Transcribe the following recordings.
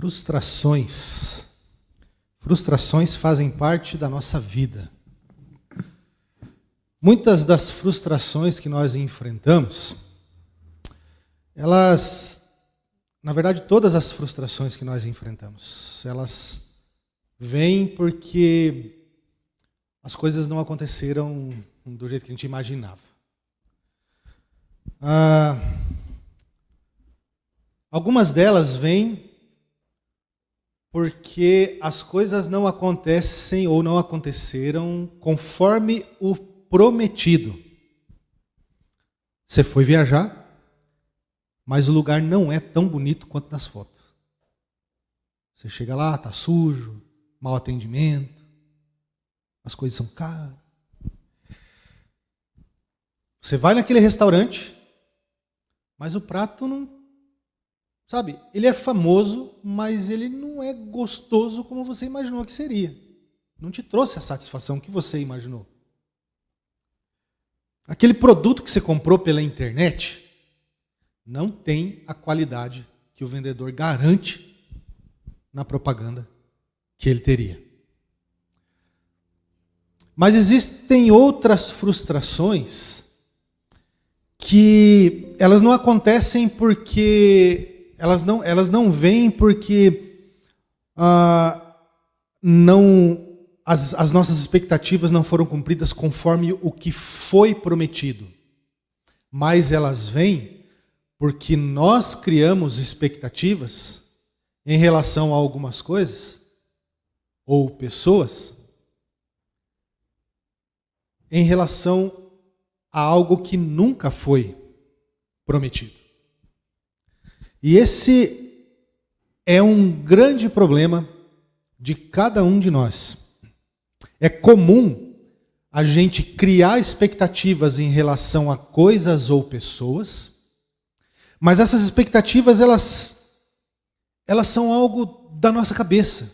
Frustrações. Frustrações fazem parte da nossa vida. Muitas das frustrações que nós enfrentamos, na verdade, todas as frustrações que nós enfrentamos, elas vêm porque as coisas não aconteceram do jeito que a gente imaginava. Algumas delas vêm porque as coisas não acontecem ou não aconteceram conforme o prometido. Você foi viajar, mas o lugar não é tão bonito quanto nas fotos. Você chega lá, está sujo, mau atendimento, as coisas são caras. Você vai naquele restaurante, mas o prato não... Sabe, ele é famoso, mas ele não é gostoso como você imaginou que seria. Não te trouxe a satisfação que você imaginou. Aquele produto que você comprou pela internet não tem a qualidade que o vendedor garante na propaganda que ele teria. Mas existem outras frustrações que elas não acontecem porque... Elas não vêm porque as nossas expectativas não foram cumpridas conforme o que foi prometido. Mas elas vêm porque nós criamos expectativas em relação a algumas coisas ou pessoas em relação a algo que nunca foi prometido. E esse é um grande problema de cada um de nós. É comum a gente criar expectativas em relação a coisas ou pessoas, mas essas expectativas elas são algo da nossa cabeça,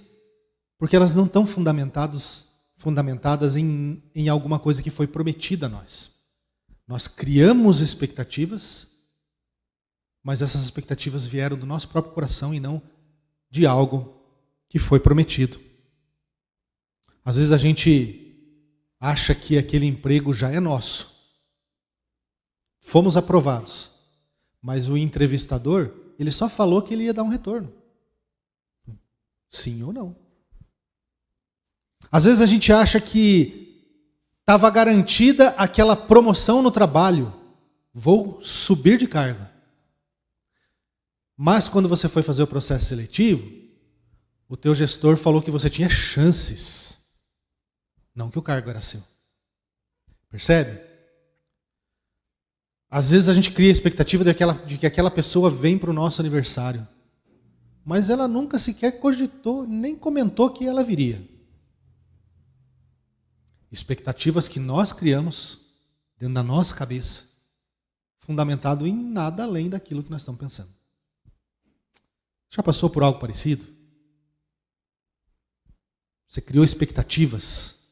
porque elas não estão fundamentadas em alguma coisa que foi prometida a nós. Nós criamos expectativas, mas essas expectativas vieram do nosso próprio coração e não de algo que foi prometido. Às vezes a gente acha que aquele emprego já é nosso. Fomos aprovados, mas o entrevistador, ele só falou que ele ia dar um retorno. Sim ou não. Às vezes a gente acha que estava garantida aquela promoção no trabalho. Vou subir de cargo. Mas quando você foi fazer o processo seletivo, o teu gestor falou que você tinha chances, não que o cargo era seu. Percebe? Às vezes a gente cria a expectativa de que aquela pessoa vem para o nosso aniversário, mas ela nunca sequer cogitou, nem comentou que ela viria. Expectativas que nós criamos dentro da nossa cabeça, fundamentado em nada além daquilo que nós estamos pensando. Já passou por algo parecido? Você criou expectativas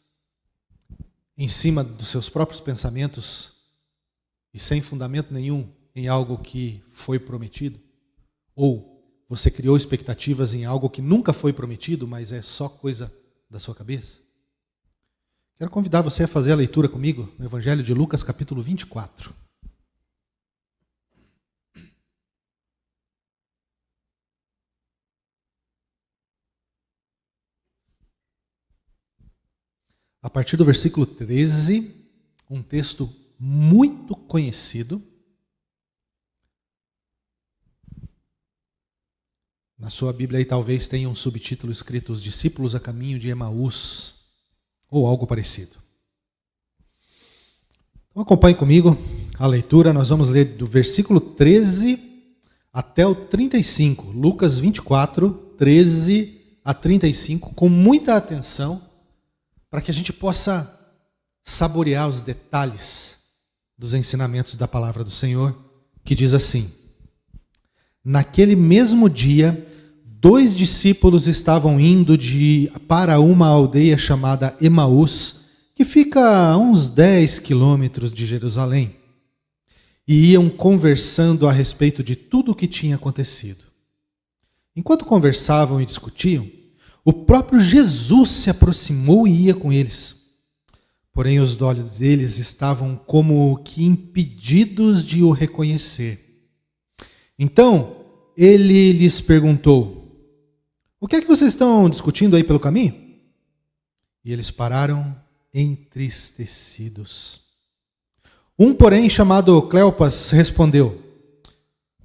em cima dos seus próprios pensamentos e sem fundamento nenhum em algo que foi prometido? Ou você criou expectativas em algo que nunca foi prometido, mas é só coisa da sua cabeça? Quero convidar você a fazer a leitura comigo no Evangelho de Lucas, capítulo 24. A partir do versículo 13, um texto muito conhecido. Na sua Bíblia aí talvez tenha um subtítulo escrito Os Discípulos a Caminho de Emaús, ou algo parecido. Então acompanhe comigo a leitura, nós vamos ler do versículo 13 até o 35. Lucas 24, 13 a 35, com muita atenção, para que a gente possa saborear os detalhes dos ensinamentos da palavra do Senhor, que diz assim: Naquele mesmo dia, 2 discípulos estavam indo para uma aldeia chamada Emaús, que fica a uns 10 quilômetros de Jerusalém, e iam conversando a respeito de tudo o que tinha acontecido. Enquanto conversavam e discutiam, o próprio Jesus se aproximou e ia com eles. Porém, os olhos deles estavam como que impedidos de o reconhecer. Então, ele lhes perguntou: o que é que vocês estão discutindo aí pelo caminho? E eles pararam entristecidos. Um, porém, chamado Cleopas, respondeu: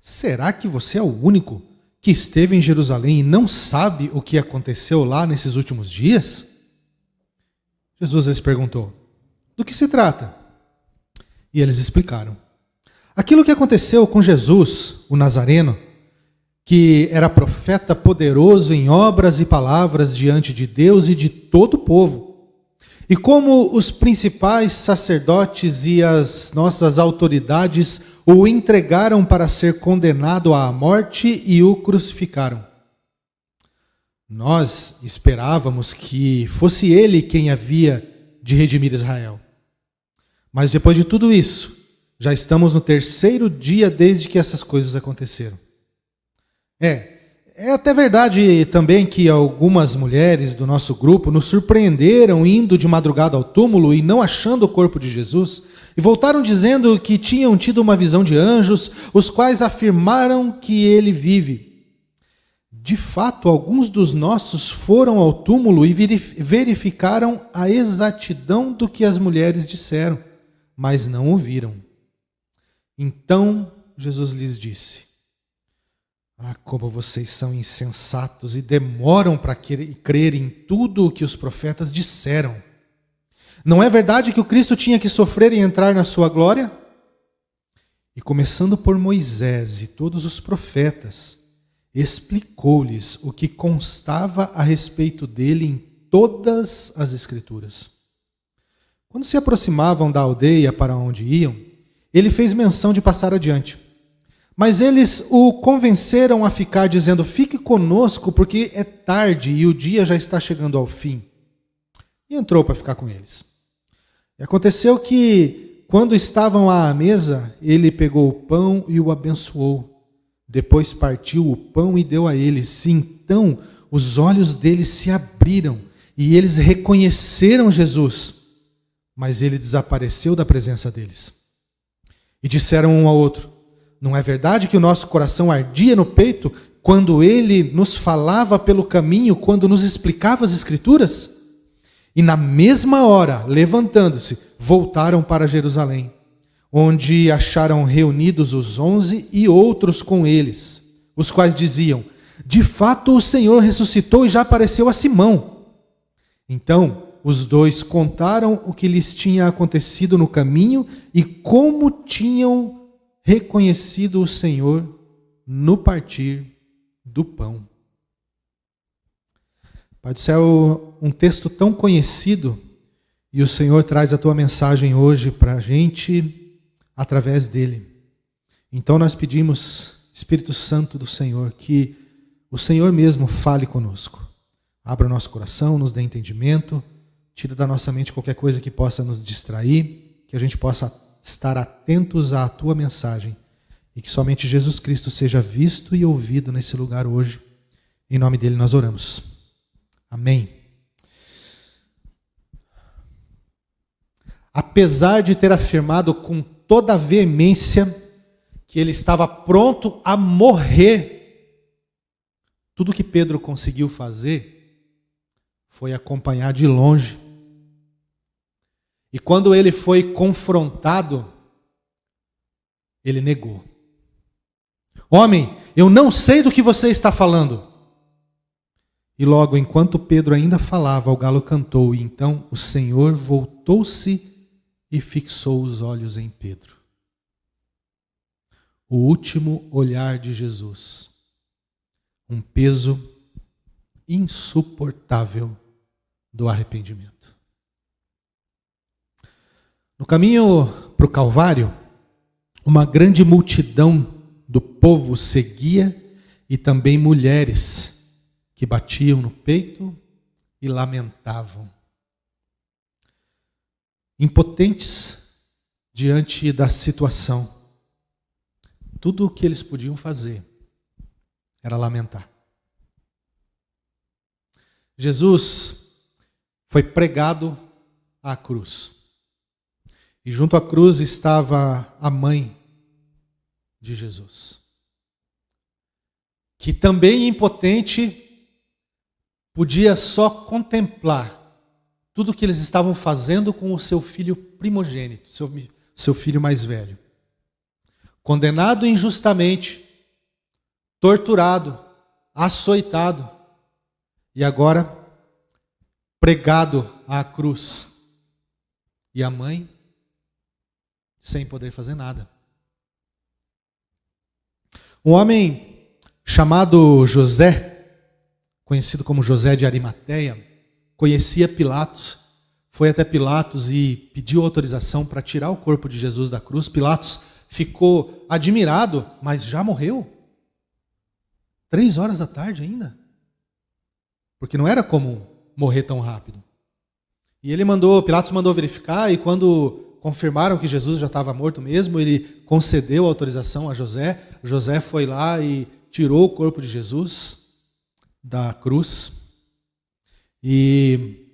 será que você é o único que esteve em Jerusalém e não sabe o que aconteceu lá nesses últimos dias? Jesus lhes perguntou: do que se trata? E eles explicaram. Aquilo que aconteceu com Jesus, o Nazareno, que era profeta poderoso em obras e palavras diante de Deus e de todo o povo. E como os principais sacerdotes e as nossas autoridades o entregaram para ser condenado à morte e o crucificaram. Nós esperávamos que fosse ele quem havia de redimir Israel. Mas depois de tudo isso, já estamos no 3º dia desde que essas coisas aconteceram. É até verdade também que algumas mulheres do nosso grupo nos surpreenderam indo de madrugada ao túmulo e não achando o corpo de Jesus, e voltaram dizendo que tinham tido uma visão de anjos, os quais afirmaram que ele vive. De fato, alguns dos nossos foram ao túmulo e verificaram a exatidão do que as mulheres disseram, mas não o viram. Então Jesus lhes disse: como vocês são insensatos e demoram para crer em tudo o que os profetas disseram. Não é verdade que o Cristo tinha que sofrer e entrar na sua glória? E começando por Moisés e todos os profetas, explicou-lhes o que constava a respeito dele em todas as Escrituras. Quando se aproximavam da aldeia para onde iam, ele fez menção de passar adiante. Mas eles o convenceram a ficar, dizendo: fique conosco, porque é tarde e o dia já está chegando ao fim. E entrou para ficar com eles. E aconteceu que, quando estavam à mesa, ele pegou o pão e o abençoou. Depois partiu o pão e deu a eles. Então os olhos deles se abriram e eles reconheceram Jesus. Mas ele desapareceu da presença deles. E disseram um ao outro: não é verdade que o nosso coração ardia no peito quando ele nos falava pelo caminho, quando nos explicava as Escrituras? E na mesma hora, levantando-se, voltaram para Jerusalém, onde acharam reunidos os 11 e outros com eles, os quais diziam: de fato o Senhor ressuscitou e já apareceu a Simão. Então os dois contaram o que lhes tinha acontecido no caminho e como tinham reconhecido o Senhor no partir do pão. Pai do céu, um texto tão conhecido, e o Senhor traz a tua mensagem hoje para a gente através dele. Então nós pedimos, Espírito Santo do Senhor, que o Senhor mesmo fale conosco. Abra o nosso coração, nos dê entendimento, tira da nossa mente qualquer coisa que possa nos distrair, que a gente possa estar atentos à tua mensagem e que somente Jesus Cristo seja visto e ouvido nesse lugar hoje. Em nome dele nós oramos. Amém. Apesar de ter afirmado com toda a veemência que ele estava pronto a morrer, tudo que Pedro conseguiu fazer foi acompanhar de longe. E quando ele foi confrontado, ele negou. Homem, eu não sei do que você está falando. E logo, enquanto Pedro ainda falava, o galo cantou, e então o Senhor voltou-se e fixou os olhos em Pedro. O último olhar de Jesus. Um peso insuportável do arrependimento. No caminho para o Calvário, uma grande multidão do povo seguia e também mulheres que batiam no peito e lamentavam. Impotentes diante da situação, tudo o que eles podiam fazer era lamentar. Jesus foi pregado à cruz. E junto à cruz estava a mãe de Jesus, que também impotente podia só contemplar tudo o que eles estavam fazendo com o seu filho primogênito, seu filho mais velho. Condenado injustamente, torturado, açoitado e agora pregado à cruz. E a mãe sem poder fazer nada. Um homem chamado José, conhecido como José de Arimateia, conhecia Pilatos, foi até Pilatos e pediu autorização para tirar o corpo de Jesus da cruz. Pilatos ficou admirado, mas já morreu? 3 horas da tarde ainda? Porque não era comum morrer tão rápido. E Pilatos mandou verificar, e quando confirmaram que Jesus já estava morto mesmo, ele concedeu autorização a José. José foi lá e tirou o corpo de Jesus da cruz. E,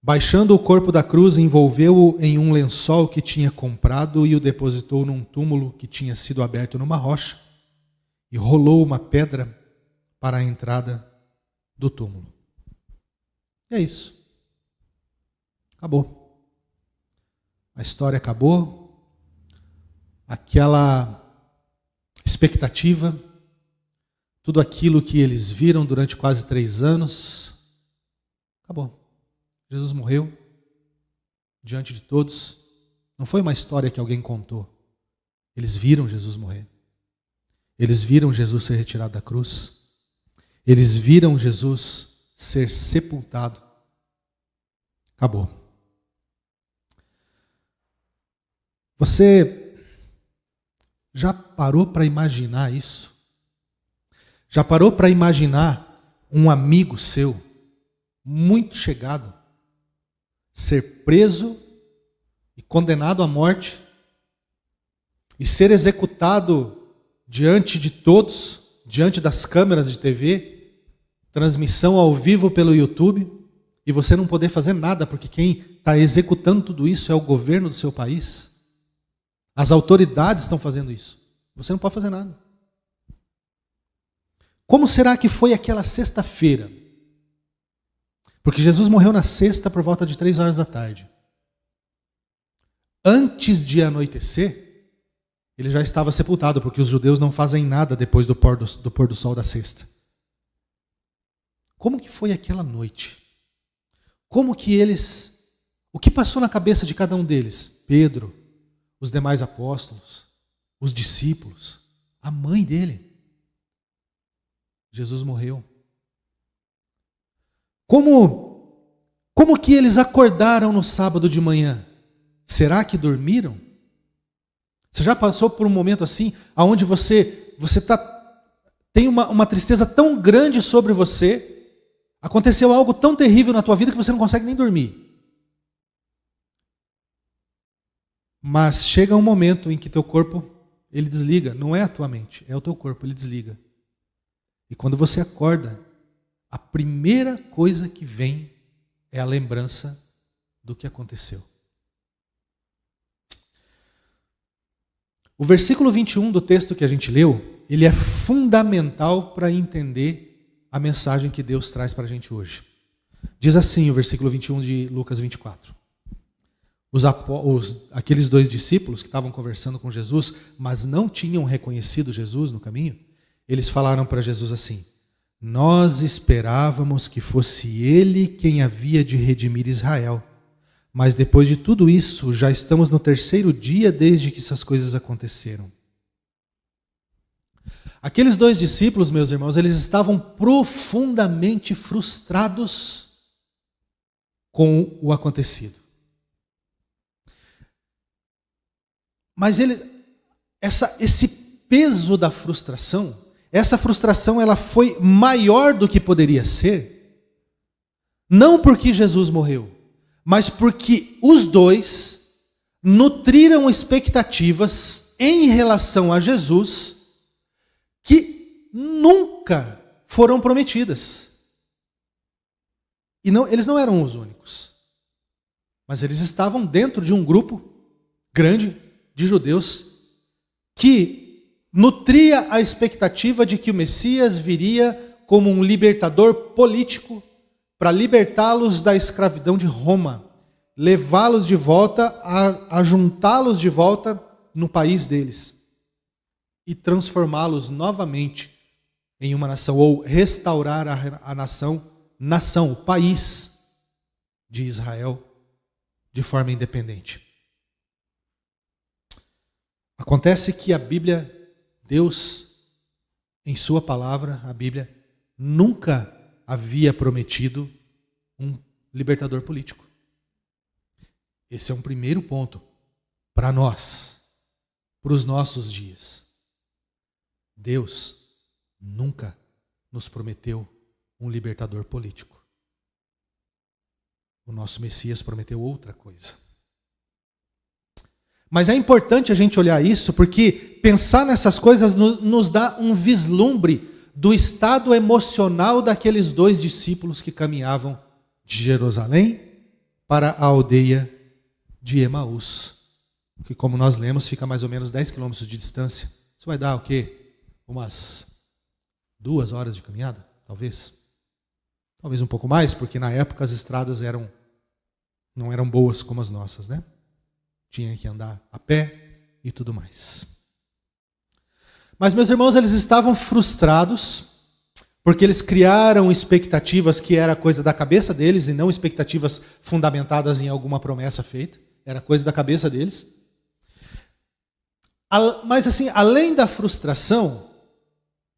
baixando o corpo da cruz, envolveu-o em um lençol que tinha comprado e o depositou num túmulo que tinha sido aberto numa rocha, e rolou uma pedra para a entrada do túmulo. E é isso. Acabou. A história acabou. Aquela expectativa, tudo aquilo que eles viram durante quase 3 anos, acabou. Jesus morreu diante de todos. Não foi uma história que alguém contou. Eles viram Jesus morrer. Eles viram Jesus ser retirado da cruz. Eles viram Jesus ser sepultado. Acabou. Você já parou para imaginar isso? Já parou para imaginar um amigo seu, muito chegado, ser preso e condenado à morte e ser executado diante de todos, diante das câmeras de TV, transmissão ao vivo pelo YouTube, e você não poder fazer nada porque quem está executando tudo isso é o governo do seu país? As autoridades estão fazendo isso. Você não pode fazer nada. Como será que foi aquela sexta-feira? Porque Jesus morreu na sexta por volta de 3 horas da tarde. Antes de anoitecer, ele já estava sepultado, porque os judeus não fazem nada depois do pôr do sol da sexta. Como que foi aquela noite? Como que o que passou na cabeça de cada um deles? Pedro, os demais apóstolos, os discípulos, a mãe dele. Jesus morreu. Como que eles acordaram no sábado de manhã? Será que dormiram? Você já passou por um momento assim, onde você tem uma tristeza tão grande sobre você, aconteceu algo tão terrível na tua vida que você não consegue nem dormir. Mas chega um momento em que teu corpo, ele desliga. Não é a tua mente, é o teu corpo, ele desliga. E quando você acorda, a primeira coisa que vem é a lembrança do que aconteceu. O versículo 21 do texto que a gente leu, ele é fundamental para entender a mensagem que Deus traz para a gente hoje. Diz assim o versículo 21 de Lucas 24. Aqueles 2 discípulos que estavam conversando com Jesus, mas não tinham reconhecido Jesus no caminho, eles falaram para Jesus assim: nós esperávamos que fosse ele quem havia de redimir Israel, mas depois de tudo isso, já estamos no 3º dia desde que essas coisas aconteceram. Aqueles 2 discípulos, meus irmãos, eles estavam profundamente frustrados com o acontecido. Mas esse peso da frustração, essa frustração ela foi maior do que poderia ser, não porque Jesus morreu, mas porque os 2 nutriram expectativas em relação a Jesus que nunca foram prometidas. E não, eles não eram os únicos. Mas eles estavam dentro de um grupo grande de judeus que nutria a expectativa de que o Messias viria como um libertador político para libertá-los da escravidão de Roma, levá-los de volta, a juntá-los de volta no país deles e transformá-los novamente em uma nação, ou restaurar a nação, o país de Israel de forma independente. Acontece que a Bíblia, Deus, em sua palavra, a Bíblia, nunca havia prometido um libertador político. Esse é um primeiro ponto para nós, para os nossos dias. Deus nunca nos prometeu um libertador político. O nosso Messias prometeu outra coisa. Mas é importante a gente olhar isso, porque pensar nessas coisas nos dá um vislumbre do estado emocional daqueles 2 discípulos que caminhavam de Jerusalém para a aldeia de Emaús, que, como nós lemos, fica mais ou menos 10 quilômetros de distância. Isso vai dar o quê? Umas 2 horas de caminhada, talvez. Talvez um pouco mais, porque na época as estradas não eram boas como as nossas, né? Tinha que andar a pé e tudo mais. Mas, meus irmãos, eles estavam frustrados, porque eles criaram expectativas que era coisa da cabeça deles e não expectativas fundamentadas em alguma promessa feita. Era coisa da cabeça deles. Mas, assim, além da frustração,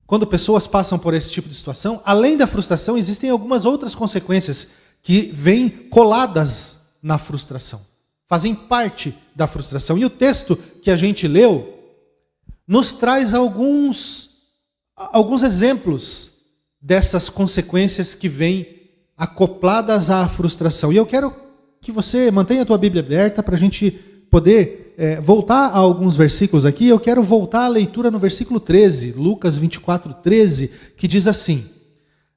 quando pessoas passam por esse tipo de situação, além da frustração, existem algumas outras consequências que vêm coladas na frustração. Fazem parte da frustração. E o texto que a gente leu nos traz alguns exemplos dessas consequências que vêm acopladas à frustração. E eu quero que você mantenha a tua Bíblia aberta para a gente poder voltar a alguns versículos aqui. Eu quero voltar à leitura no versículo 13, Lucas 24, 13, que diz assim: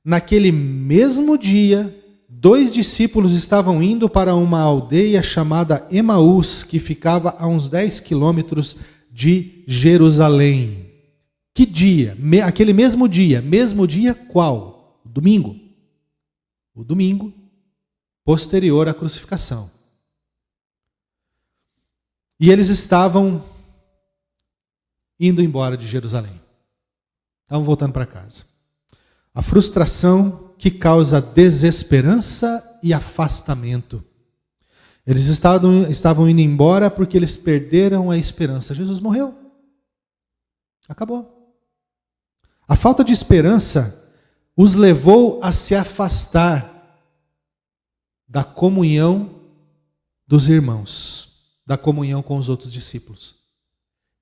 naquele mesmo dia, 2 discípulos estavam indo para uma aldeia chamada Emaús, que ficava a uns 10 quilômetros de Jerusalém. Que dia? Aquele mesmo dia. Mesmo dia qual? O domingo. O domingo posterior à crucificação. E eles estavam indo embora de Jerusalém. Estavam voltando para casa. A frustração que causa desesperança e afastamento. Eles estavam indo embora porque eles perderam a esperança. Jesus morreu. Acabou. A falta de esperança os levou a se afastar da comunhão dos irmãos, da comunhão com os outros discípulos.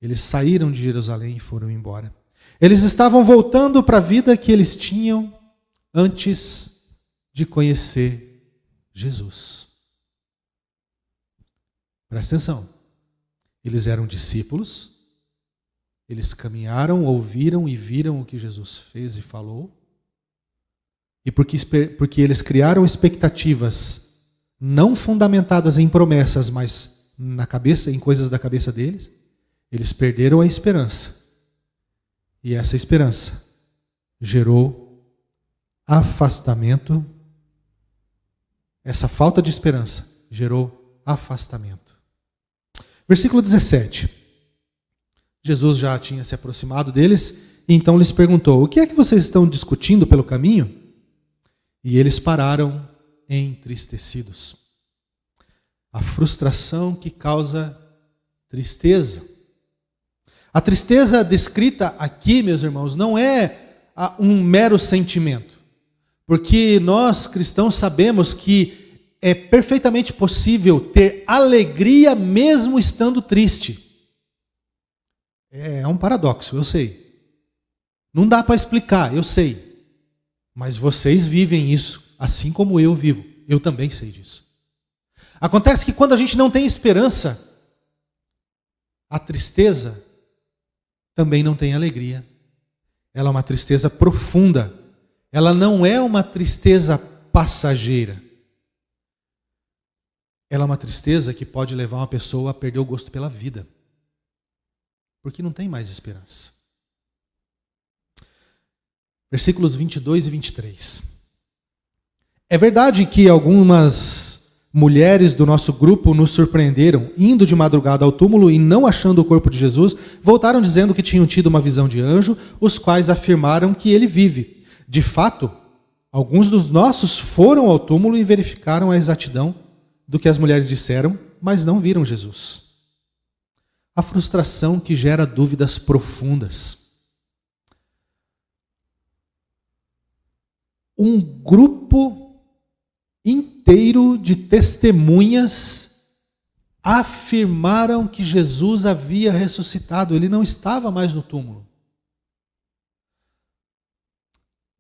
Eles saíram de Jerusalém e foram embora. Eles estavam voltando para a vida que eles tinham antes de conhecer Jesus. Presta atenção. Eles eram discípulos, eles caminharam, ouviram e viram o que Jesus fez e falou, e porque eles criaram expectativas não fundamentadas em promessas, mas na cabeça, em coisas da cabeça deles, eles perderam a esperança. E essa esperança gerou afastamento. Essa falta de esperança gerou afastamento. Versículo 17. Jesus já tinha se aproximado deles, e então lhes perguntou: o que é que vocês estão discutindo pelo caminho? E eles pararam entristecidos. A frustração que causa tristeza. A tristeza descrita aqui, meus irmãos, não é um mero sentimento. Porque nós cristãos sabemos que é perfeitamente possível ter alegria mesmo estando triste. É um paradoxo, eu sei. Não dá para explicar, eu sei. Mas vocês vivem isso, assim como eu vivo. Eu também sei disso. Acontece que quando a gente não tem esperança, a tristeza também não tem alegria. Ela é uma tristeza profunda. Ela não é uma tristeza passageira. Ela é uma tristeza que pode levar uma pessoa a perder o gosto pela vida, porque não tem mais esperança. Versículos 22 e 23. É verdade que algumas mulheres do nosso grupo nos surpreenderam, indo de madrugada ao túmulo e não achando o corpo de Jesus, voltaram dizendo que tinham tido uma visão de anjo, os quais afirmaram que ele vive. De fato, alguns dos nossos foram ao túmulo e verificaram a exatidão do que as mulheres disseram, mas não viram Jesus. A frustração que gera dúvidas profundas. Um grupo inteiro de testemunhas afirmaram que Jesus havia ressuscitado, ele não estava mais no túmulo.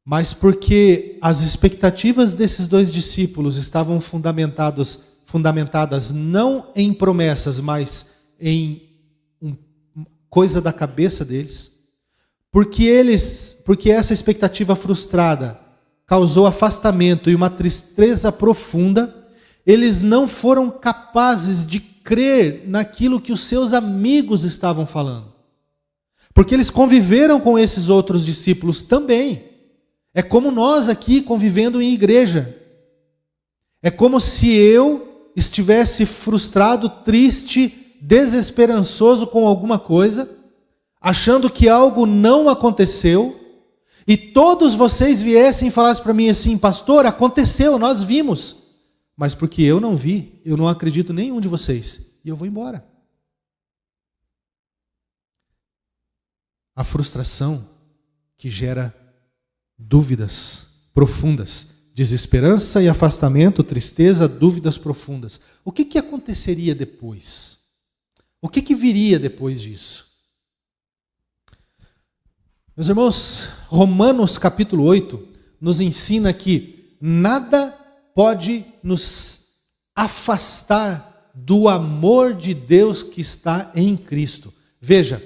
Mas porque as expectativas desses dois discípulos estavam fundamentadas não em promessas, mas em coisa da cabeça deles, porque essa expectativa frustrada causou afastamento e uma tristeza profunda, eles não foram capazes de crer naquilo que os seus amigos estavam falando. Porque eles conviveram com esses outros discípulos também. É como nós aqui convivendo em igreja. É como se eu estivesse frustrado, triste, desesperançoso com alguma coisa, achando que algo não aconteceu, e todos vocês viessem e falassem para mim assim: pastor, aconteceu, nós vimos, mas porque eu não vi, eu não acredito em nenhum de vocês, e eu vou embora. A frustração que gera dúvidas profundas, desesperança e afastamento, tristeza, dúvidas profundas. O que aconteceria depois? O que viria depois disso? Meus irmãos, Romanos capítulo 8 nos ensina que nada pode nos afastar do amor de Deus que está em Cristo. Veja,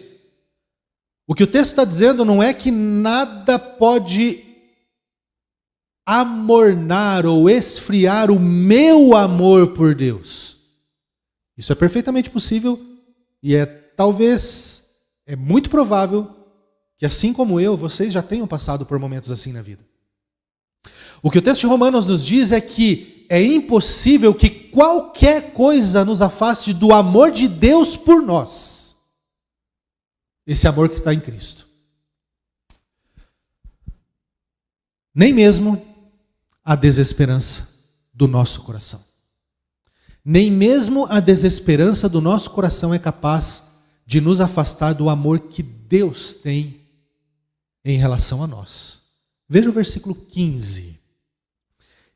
o que o texto está dizendo não é que nada pode amornar ou esfriar o meu amor por Deus. Isso é perfeitamente possível e é muito provável que, assim como eu, vocês já tenham passado por momentos assim na vida. O que o texto de Romanos nos diz é que é impossível que qualquer coisa nos afaste do amor de Deus por nós. Esse amor que está em Cristo. Nem mesmo a desesperança do nosso coração. Nem mesmo a desesperança do nosso coração é capaz de nos afastar do amor que Deus tem em relação a nós. Veja o versículo 15.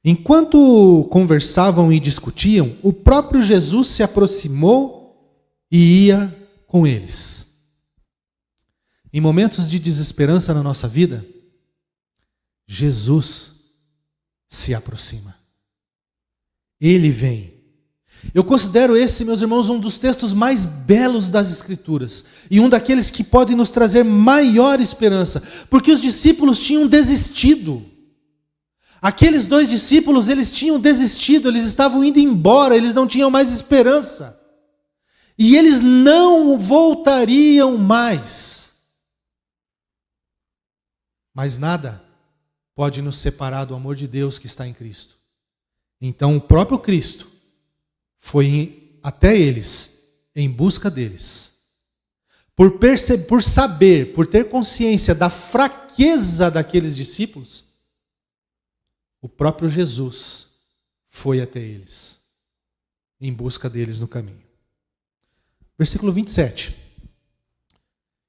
Enquanto conversavam e discutiam, o próprio Jesus se aproximou e ia com eles. Em momentos de desesperança na nossa vida, Jesus se aproxima. Ele vem. Eu considero esse, meus irmãos, um dos textos mais belos das Escrituras e um daqueles que podem nos trazer maior esperança, porque os discípulos tinham desistido. Aqueles dois discípulos, eles tinham desistido, eles estavam indo embora, eles não tinham mais esperança. E eles não voltariam mais. Mas nada pode nos separar do amor de Deus que está em Cristo. Então o próprio Cristo foi até eles, em busca deles. Por saber, por ter consciência da fraqueza daqueles discípulos, o próprio Jesus foi até eles, em busca deles no caminho. Versículo 27.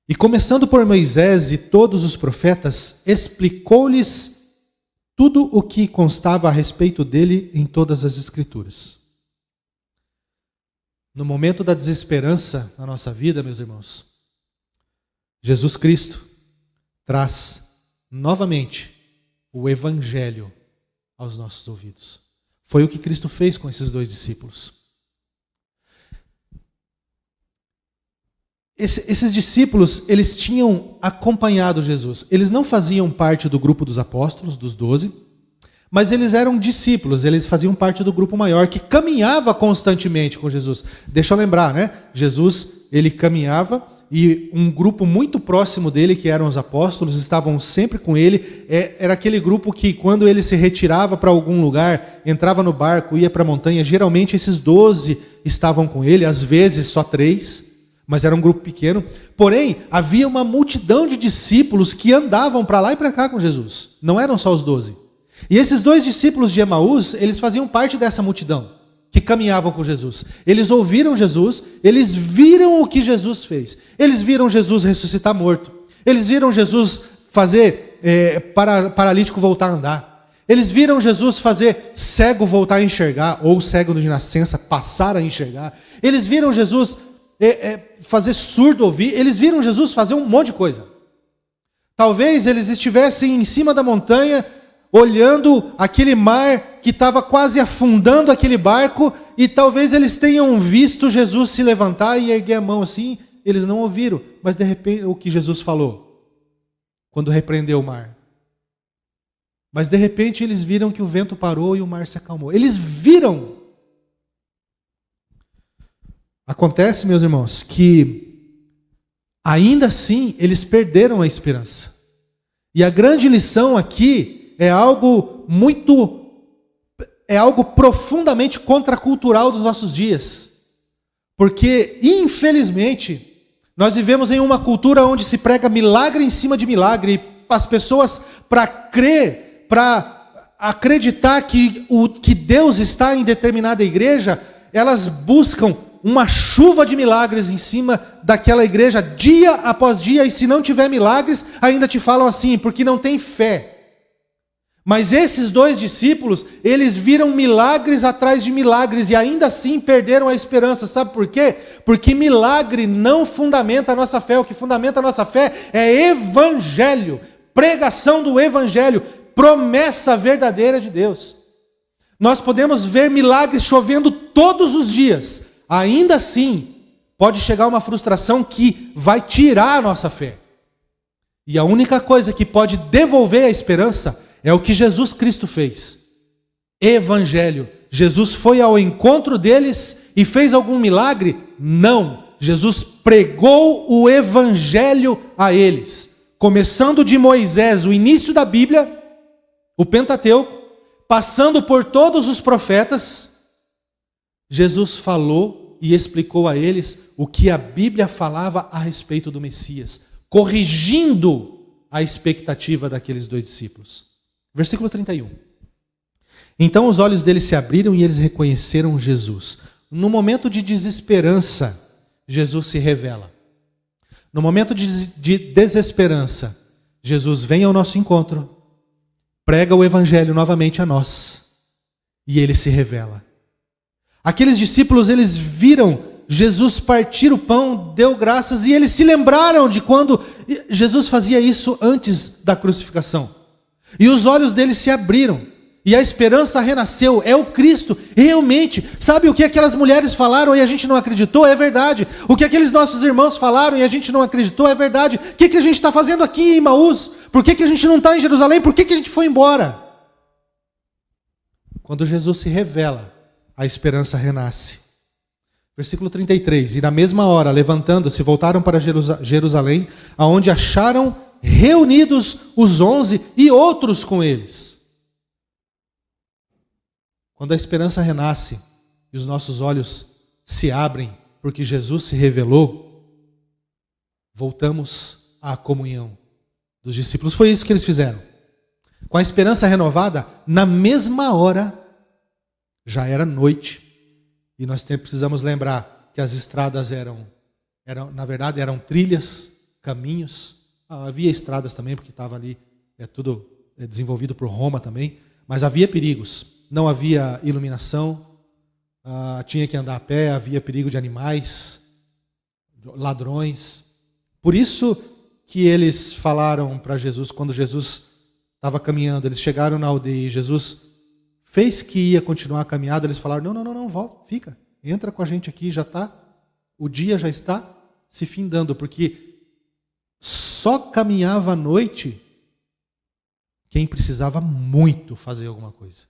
E começando por Moisés e todos os profetas, explicou-lhes tudo o que constava a respeito dele em todas as Escrituras. No momento da desesperança na nossa vida, meus irmãos, Jesus Cristo traz novamente o Evangelho aos nossos ouvidos. Foi o que Cristo fez com esses dois discípulos. Esses discípulos, eles tinham acompanhado Jesus. Eles não faziam parte do grupo dos apóstolos, dos 12, Mas eles eram discípulos, eles faziam parte do grupo maior que caminhava constantemente com Jesus. Deixa eu lembrar, né? Jesus, ele caminhava e um grupo muito próximo dele, que eram os apóstolos, estavam sempre com ele. Era aquele grupo que, quando ele se retirava para algum lugar, entrava no barco, ia para a montanha, geralmente esses 12 estavam com ele, às vezes só 3, mas era um grupo pequeno. Porém, havia uma multidão de discípulos que andavam para lá e para cá com Jesus. Não eram só os 12. E esses 2 discípulos de Emaús, eles faziam parte dessa multidão que caminhavam com Jesus. Eles ouviram Jesus, eles viram o que Jesus fez. Eles viram Jesus ressuscitar morto. Eles viram Jesus fazer paralítico voltar a andar. Eles viram Jesus fazer cego voltar a enxergar, ou cego de nascença passar a enxergar. Eles viram Jesus fazer surdo ouvir. Eles viram Jesus fazer um monte de coisa. Talvez eles estivessem em cima da montanha, olhando aquele mar que estava quase afundando aquele barco, e talvez eles tenham visto Jesus se levantar e erguer a mão assim. Eles não ouviram, mas de repente o que Jesus falou, quando repreendeu o mar. Mas de repente eles viram que o vento parou e o mar se acalmou. Eles viram. Acontece, meus irmãos, que ainda assim eles perderam a esperança. E a grande lição aqui é algo profundamente contracultural dos nossos dias. Porque, infelizmente, nós vivemos em uma cultura onde se prega milagre em cima de milagre. E as pessoas, para crer, para acreditar que Deus está em determinada igreja, elas buscam uma chuva de milagres em cima daquela igreja, dia após dia, e se não tiver milagres, ainda te falam assim, porque não tem fé. Mas esses 2 discípulos, eles viram milagres atrás de milagres e ainda assim perderam a esperança. Sabe por quê? Porque milagre não fundamenta a nossa fé. O que fundamenta a nossa fé é evangelho, pregação do evangelho, promessa verdadeira de Deus. Nós podemos ver milagres chovendo todos os dias. Ainda assim, pode chegar uma frustração que vai tirar a nossa fé. E a única coisa que pode devolver a esperança é o que Jesus Cristo fez. Evangelho. Jesus foi ao encontro deles e fez algum milagre? Não. Jesus pregou o evangelho a eles. Começando de Moisés, o início da Bíblia, o Pentateuco, passando por todos os profetas, Jesus falou e explicou a eles o que a Bíblia falava a respeito do Messias, corrigindo a expectativa daqueles 2 discípulos. Versículo 31. Então os olhos deles se abriram e eles reconheceram Jesus. No momento de desesperança, Jesus se revela. No momento de desesperança, Jesus vem ao nosso encontro, prega o evangelho novamente a nós, e ele se revela. Aqueles discípulos, eles viram Jesus partir o pão, deu graças, e eles se lembraram de quando Jesus fazia isso antes da crucificação. E os olhos deles se abriram, e a esperança renasceu. É o Cristo, realmente. Sabe o que aquelas mulheres falaram e a gente não acreditou? É verdade. O que aqueles nossos irmãos falaram e a gente não acreditou? É verdade. O que a gente está fazendo aqui em Emaús? Por que a gente não está em Jerusalém? Por que a gente foi embora? Quando Jesus se revela, a esperança renasce. Versículo 33. E na mesma hora, levantando-se, voltaram para Jerusalém, aonde acharam reunidos os 11 e outros com eles. Quando a esperança renasce e os nossos olhos se abrem porque Jesus se revelou, voltamos à comunhão dos discípulos. Foi isso que eles fizeram. Com a esperança renovada, na mesma hora, já era noite, e nós precisamos lembrar que as estradas na verdade, eram trilhas, caminhos. Havia estradas também, porque estava ali, tudo desenvolvido por Roma também, mas havia perigos, não havia iluminação, tinha que andar a pé, havia perigo de animais, ladrões. Por isso que eles falaram para Jesus, quando Jesus estava caminhando, eles chegaram na aldeia e Jesus fez que ia continuar a caminhada, eles falaram, não, volta, fica, entra com a gente aqui, o dia já está se findando, porque só caminhava à noite quem precisava muito fazer alguma coisa.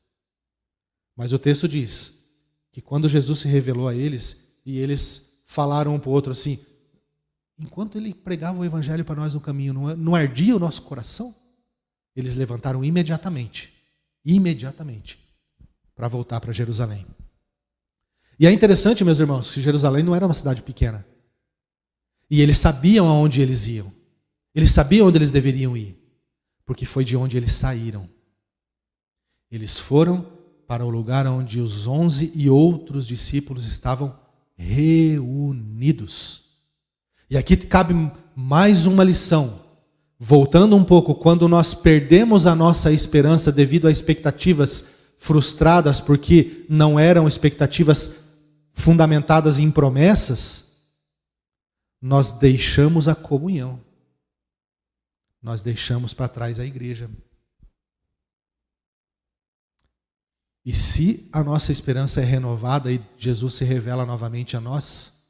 Mas o texto diz que quando Jesus se revelou a eles, e eles falaram um para o outro assim, enquanto ele pregava o evangelho para nós no caminho, não ardia o nosso coração? Eles levantaram imediatamente, para voltar para Jerusalém. E é interessante, meus irmãos, que Jerusalém não era uma cidade pequena. E eles sabiam aonde eles iam. Eles sabiam onde eles deveriam ir, porque foi de onde eles saíram. Eles foram para o lugar onde os 11 e outros discípulos estavam reunidos. E aqui cabe mais uma lição. Voltando um pouco, quando nós perdemos a nossa esperança devido a expectativas frustradas, porque não eram expectativas fundamentadas em promessas, nós deixamos a comunhão. Nós deixamos para trás a igreja. E se a nossa esperança é renovada e Jesus se revela novamente a nós,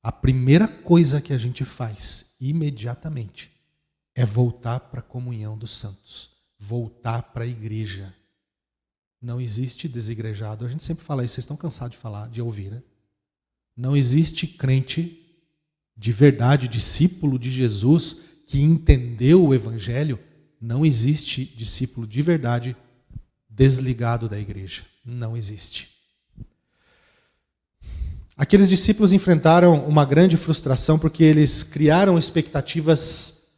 a primeira coisa que a gente faz imediatamente é voltar para a comunhão dos santos, voltar para a igreja. Não existe desigrejado. A gente sempre fala isso, vocês estão cansados de falar, de ouvir, né? Não existe crente de verdade, discípulo de Jesus, que entendeu o evangelho. Não existe discípulo de verdade desligado da igreja. Não existe. Aqueles discípulos enfrentaram uma grande frustração porque eles criaram expectativas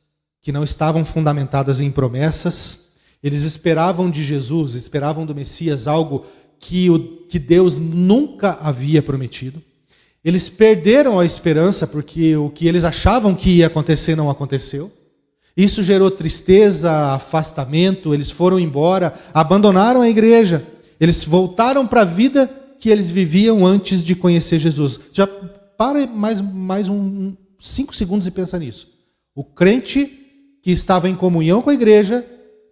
que não estavam fundamentadas em promessas. Eles esperavam de Jesus, esperavam do Messias algo que Deus nunca havia prometido. Eles perderam a esperança porque o que eles achavam que ia acontecer não aconteceu. Isso gerou tristeza, afastamento, eles foram embora, abandonaram a igreja. Eles voltaram para a vida que eles viviam antes de conhecer Jesus. Já para mais 5 segundos e pensa nisso. O crente que estava em comunhão com a igreja,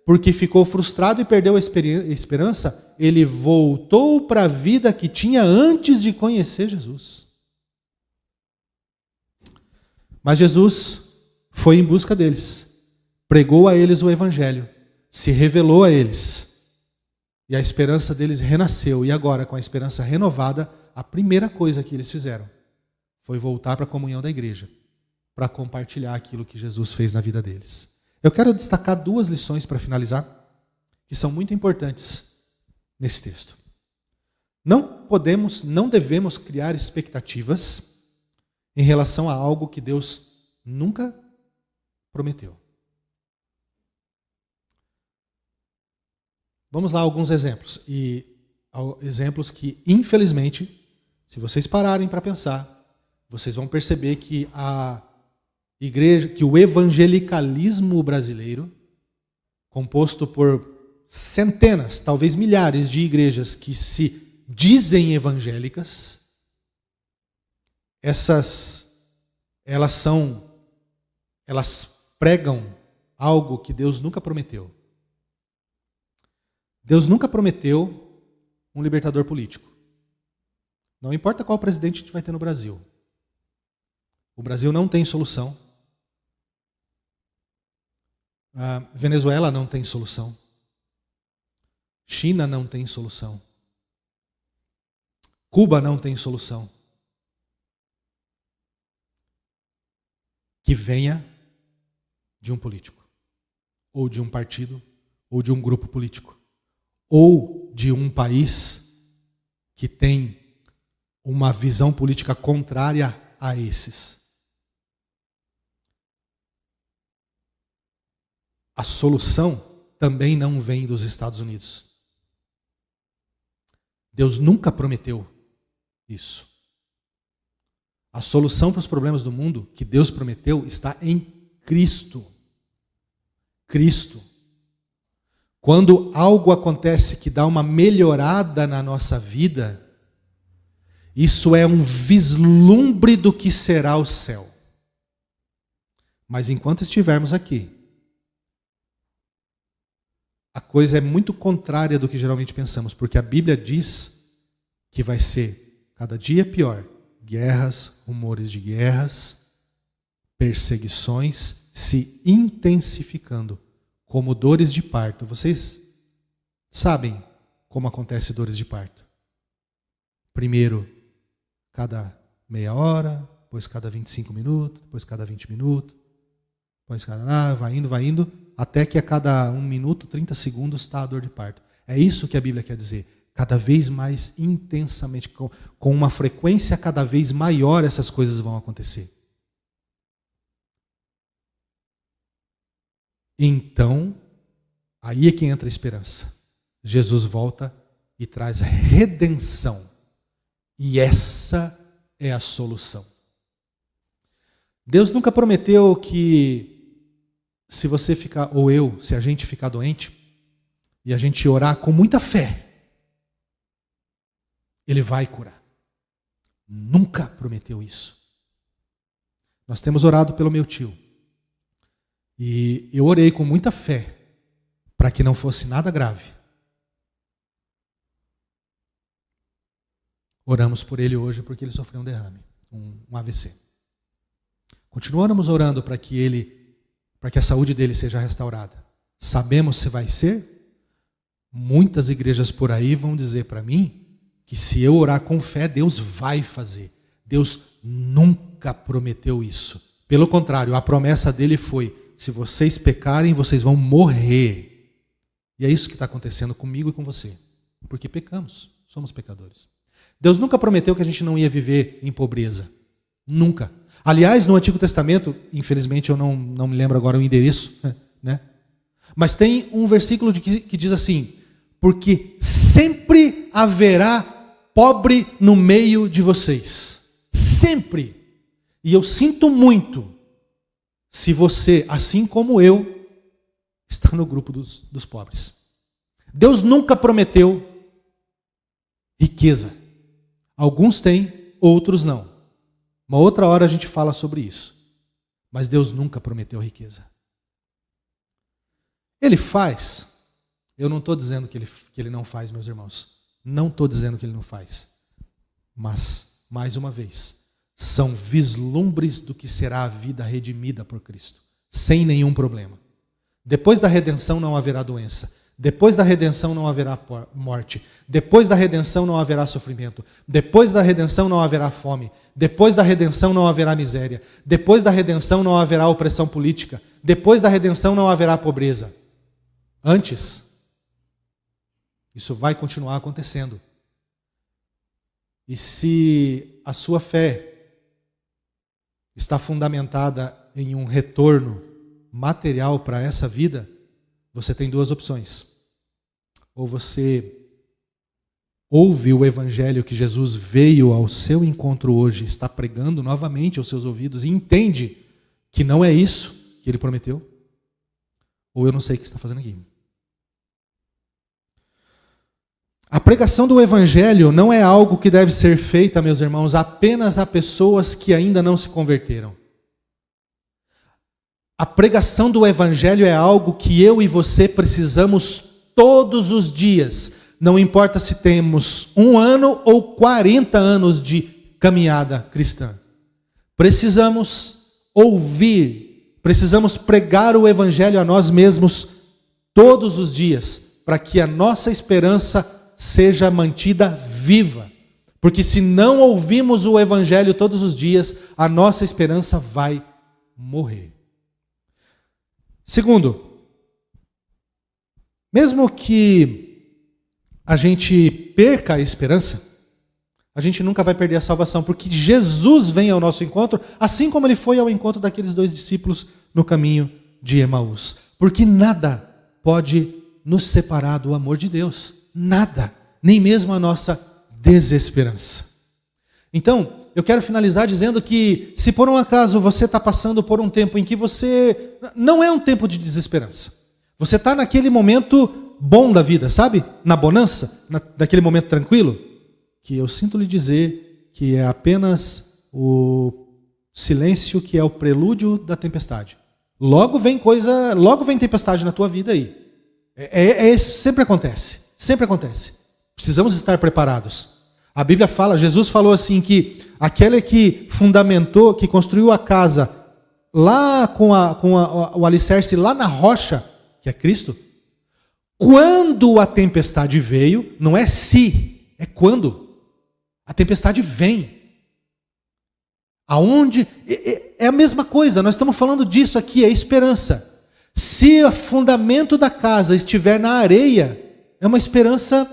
porque ficou frustrado e perdeu a esperança, ele voltou para a vida que tinha antes de conhecer Jesus. Mas Jesus foi em busca deles, pregou a eles o evangelho, se revelou a eles, e a esperança deles renasceu. E agora, com a esperança renovada, a primeira coisa que eles fizeram foi voltar para a comunhão da igreja, para compartilhar aquilo que Jesus fez na vida deles. Eu quero destacar 2 lições para finalizar, que são muito importantes nesse texto. Não devemos criar expectativas em relação a algo que Deus nunca prometeu. Vamos lá, alguns exemplos. E exemplos que, infelizmente, se vocês pararem para pensar, vocês vão perceber que a igreja, que o evangelicalismo brasileiro, composto por centenas, talvez milhares de igrejas que se dizem evangélicas, elas pregam algo que Deus nunca prometeu. Deus nunca prometeu um libertador político. Não importa qual presidente a gente vai ter no Brasil. O Brasil não tem solução. A Venezuela não tem solução. China não tem solução. Cuba não tem solução. Que venha de um político, ou de um partido, ou de um grupo político, ou de um país que tem uma visão política contrária a esses. A solução também não vem dos Estados Unidos. Deus nunca prometeu isso. A solução para os problemas do mundo que Deus prometeu está em Cristo. Cristo. Quando algo acontece que dá uma melhorada na nossa vida, isso é um vislumbre do que será o céu. Mas enquanto estivermos aqui, a coisa é muito contrária do que geralmente pensamos, porque a Bíblia diz que vai ser cada dia pior. Guerras, rumores de guerras, perseguições se intensificando como dores de parto. Vocês sabem como acontece dores de parto? Primeiro, cada meia hora, depois cada 25 minutos, depois cada 20 minutos, depois cada... vai indo, até que a cada 1 minuto, 30 segundos está a dor de parto. É isso que a Bíblia quer dizer. Cada vez mais intensamente, com uma frequência cada vez maior, essas coisas vão acontecer. Então, aí é que entra a esperança. Jesus volta e traz redenção. E essa é a solução. Deus nunca prometeu que se você ficar, ou eu, se a gente ficar doente, e a gente orar com muita fé, Ele vai curar. Nunca prometeu isso. Nós temos orado pelo meu tio. E eu orei com muita fé para que não fosse nada grave. Oramos por ele hoje porque ele sofreu um derrame, um AVC. Continuamos orando para que a saúde dele seja restaurada. Sabemos se vai ser? Muitas igrejas por aí vão dizer para mim que se eu orar com fé, Deus vai fazer. Deus nunca prometeu isso. Pelo contrário, a promessa dele foi: se vocês pecarem, vocês vão morrer. E é isso que está acontecendo comigo e com você. Porque pecamos, somos pecadores. Deus nunca prometeu que a gente não ia viver em pobreza. Nunca. Aliás, no Antigo Testamento, infelizmente eu não me lembro agora o endereço, né? Mas tem um versículo que diz assim: porque sempre haverá pobre no meio de vocês. Sempre. E eu sinto muito se você, assim como eu, está no grupo dos pobres. Deus nunca prometeu riqueza. Alguns têm, outros não. Uma outra hora a gente fala sobre isso. Mas Deus nunca prometeu riqueza. Ele faz. Eu não estou dizendo que ele não faz, meus irmãos. Não estou dizendo que ele não faz. Mas, mais uma vez, são vislumbres do que será a vida redimida por Cristo, sem nenhum problema. Depois da redenção não haverá doença. Depois da redenção não haverá morte. Depois da redenção não haverá sofrimento. Depois da redenção não haverá fome. Depois da redenção não haverá miséria. Depois da redenção não haverá opressão política. Depois da redenção não haverá pobreza. Antes, isso vai continuar acontecendo. E se a sua fé está fundamentada em um retorno material para essa vida, você tem duas opções. Ou você ouve o evangelho que Jesus veio ao seu encontro hoje, está pregando novamente aos seus ouvidos e entende que não é isso que ele prometeu, ou eu não sei o que está fazendo aqui. A pregação do evangelho não é algo que deve ser feita, meus irmãos, apenas a pessoas que ainda não se converteram. A pregação do evangelho é algo que eu e você precisamos todos os dias. Não importa se temos 1 ano ou 40 anos de caminhada cristã. Precisamos ouvir, precisamos pregar o evangelho a nós mesmos todos os dias, para que a nossa esperança seja mantida viva. Porque se não ouvimos o evangelho todos os dias, a nossa esperança vai morrer. Segundo, mesmo que a gente perca a esperança, a gente nunca vai perder a salvação, porque Jesus vem ao nosso encontro, assim como ele foi ao encontro daqueles 2 discípulos no caminho de Emaús. Porque nada pode nos separar do amor de Deus. Nada, nem mesmo a nossa desesperança. Então, eu quero finalizar dizendo que, se por um acaso você está passando por um tempo em que você... Não é um tempo de desesperança. Você está naquele momento bom da vida, sabe? Na bonança, naquele momento tranquilo. Que eu sinto lhe dizer que é apenas o silêncio que é o prelúdio da tempestade. Logo vem tempestade na tua vida aí. Sempre acontece. Sempre acontece. Precisamos estar preparados. A Bíblia fala, Jesus falou assim que aquele que fundamentou, que construiu a casa lá com o alicerce lá na rocha, que é Cristo. Quando a tempestade veio, não é se, é quando. A tempestade vem. Aonde? É a mesma coisa, nós estamos falando disso aqui, é esperança. Se o fundamento da casa estiver na areia, é uma esperança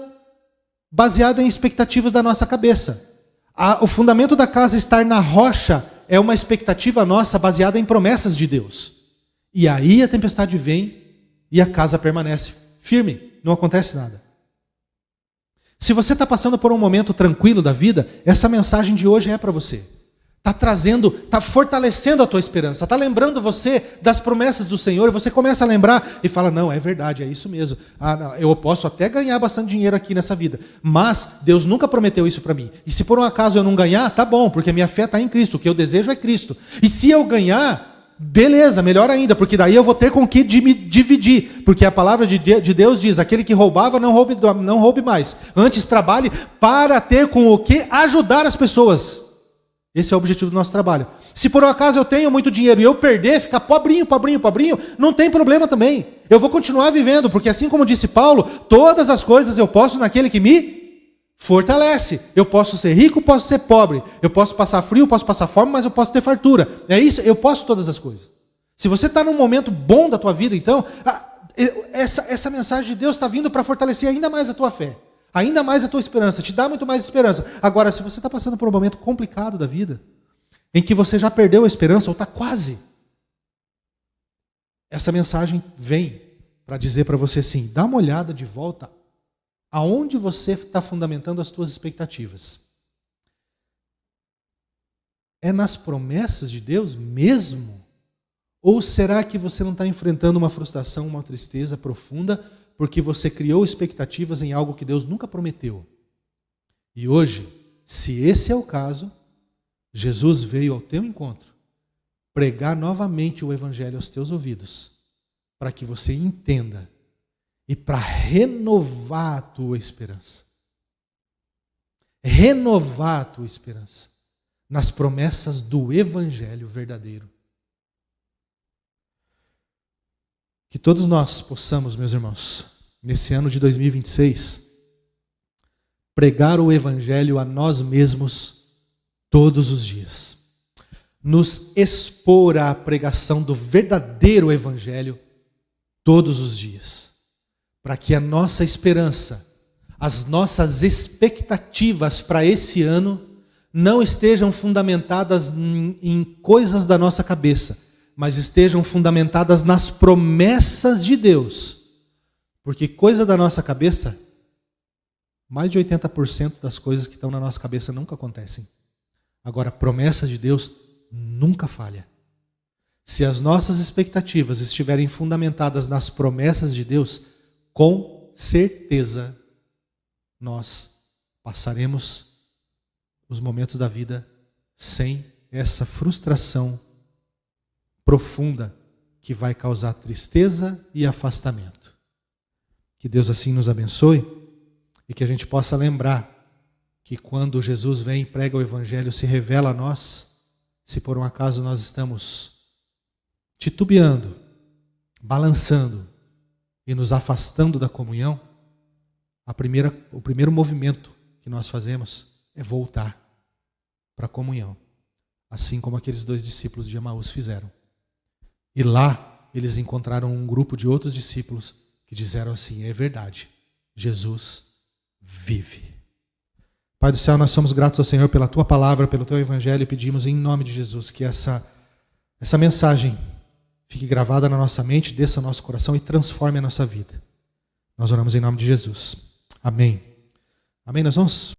baseada em expectativas da nossa cabeça. O fundamento da casa estar na rocha é uma expectativa nossa baseada em promessas de Deus. E aí a tempestade vem e a casa permanece firme, não acontece nada. Se você está passando por um momento tranquilo da vida, essa mensagem de hoje é para você. Está trazendo, está fortalecendo a tua esperança, está lembrando você das promessas do Senhor, e você começa a lembrar e fala, não, é verdade, é isso mesmo. Não, eu posso até ganhar bastante dinheiro aqui nessa vida, mas Deus nunca prometeu isso para mim. E se por um acaso eu não ganhar, tá bom, porque a minha fé está em Cristo, o que eu desejo é Cristo. E se eu ganhar, beleza, melhor ainda, porque daí eu vou ter com que dividir, porque a palavra de Deus diz, aquele que roubava não roube mais, antes trabalhe para ter com o que ajudar as pessoas. Esse é o objetivo do nosso trabalho. Se por um acaso eu tenho muito dinheiro e eu perder, ficar pobrinho, não tem problema também. Eu vou continuar vivendo, porque assim como disse Paulo, todas as coisas eu posso naquele que me fortalece. Eu posso ser rico, posso ser pobre. Eu posso passar frio, posso passar fome, mas eu posso ter fartura. É isso, eu posso todas as coisas. Se você está num momento bom da tua vida, então, essa mensagem de Deus está vindo para fortalecer ainda mais a tua fé. Ainda mais a tua esperança, te dá muito mais esperança. Agora, se você está passando por um momento complicado da vida, em que você já perdeu a esperança, ou está quase, essa mensagem vem para dizer para você assim, dá uma olhada de volta aonde você está fundamentando as tuas expectativas. É nas promessas de Deus mesmo? Ou será que você não está enfrentando uma frustração, uma tristeza profunda, porque você criou expectativas em algo que Deus nunca prometeu? E hoje, se esse é o caso, Jesus veio ao teu encontro, pregar novamente o Evangelho aos teus ouvidos, para que você entenda e para renovar a tua esperança. Renovar a tua esperança nas promessas do Evangelho verdadeiro. Que todos nós possamos, meus irmãos, nesse ano de 2026, pregar o Evangelho a nós mesmos todos os dias. Nos expor à pregação do verdadeiro Evangelho todos os dias. Para que a nossa esperança, as nossas expectativas para esse ano não estejam fundamentadas em coisas da nossa cabeça, mas estejam fundamentadas nas promessas de Deus. Porque coisa da nossa cabeça, mais de 80% das coisas que estão na nossa cabeça nunca acontecem. Agora, promessa de Deus nunca falha. Se as nossas expectativas estiverem fundamentadas nas promessas de Deus, com certeza nós passaremos os momentos da vida sem essa frustração profunda que vai causar tristeza e afastamento. Que Deus assim nos abençoe e que a gente possa lembrar que quando Jesus vem e prega o Evangelho, se revela a nós, se por um acaso nós estamos titubeando, balançando e nos afastando da comunhão, o primeiro movimento que nós fazemos é voltar para a comunhão, assim como aqueles 2 discípulos de Emaús fizeram. E lá eles encontraram um grupo de outros discípulos que disseram assim, é verdade, Jesus vive. Pai do céu, nós somos gratos ao Senhor pela Tua palavra, pelo Teu Evangelho, e pedimos em nome de Jesus que essa mensagem fique gravada na nossa mente, desça ao nosso coração e transforme a nossa vida. Nós oramos em nome de Jesus. Amém. Amém. Nós vamos